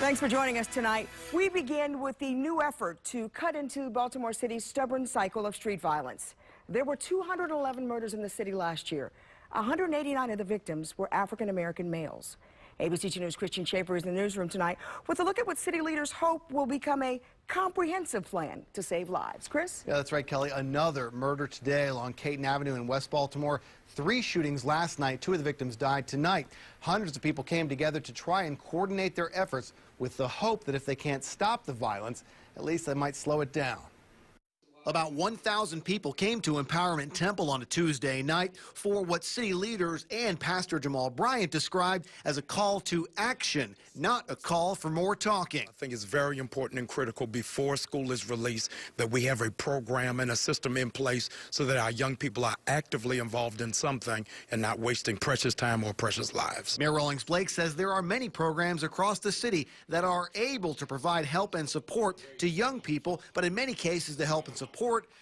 Thanks for joining us tonight. We begin with the new effort to cut into Baltimore City's stubborn cycle of street violence. There were 211 murders in the city last year. 189 of the victims were African-American males. ABC 2 News' Christian Schaefer is in the newsroom tonight with a look at what city leaders hope will become a comprehensive plan to save lives. Chris? Yeah, that's right, Kelly. Another murder today along Caton Avenue in West Baltimore. 3 shootings last night. 2 of the victims died tonight. Hundreds of people came together to try and coordinate their efforts with the hope that if they can't stop the violence, at least they might slow it down. About 1,000 people came to Empowerment Temple on a Tuesday night for what city leaders and Pastor Jamal Bryant described as a call to action, not a call for more talking. I think it's very important and critical before school is released that we have a program and a system in place so that our young people are actively involved in something and not wasting precious time or precious lives. Mayor Rawlings-Blake says there are many programs across the city that are able to provide help and support to young people, but in many cases the help and support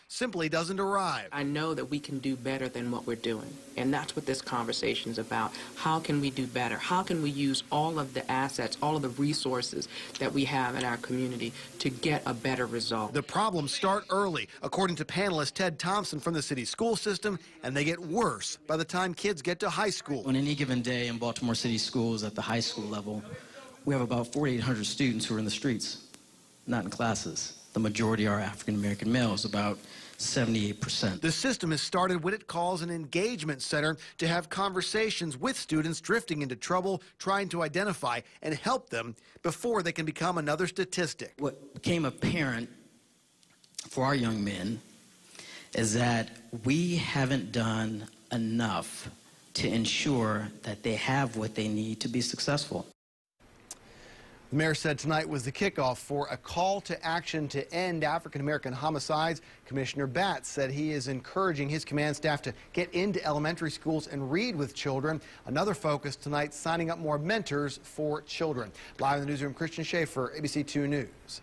simply doesn't arrive. I know that we can do better than what we're doing, and that's what this conversation is about. How can we do better? How can we use all of the assets, all of the resources that we have in our community to get a better result? The problems start early, according to panelist Ted Thompson from the city school system, and they get worse by the time kids get to high school. On any given day in Baltimore City schools at the high school level, we have about 4,800 students who are in the streets, not in classes. The majority are African-American males, about 78%. The system has started what it calls an engagement center to have conversations with students drifting into trouble, trying to identify and help them before they can become another statistic. What became apparent for our young men is that we haven't done enough to ensure that they have what they need to be successful. The mayor said tonight was the kickoff for a call to action to end African-American homicides. Commissioner Batts said he is encouraging his command staff to get into elementary schools and read with children. Another focus tonight, signing up more mentors for children. Live in the newsroom, Christian Schaefer, ABC 2 News.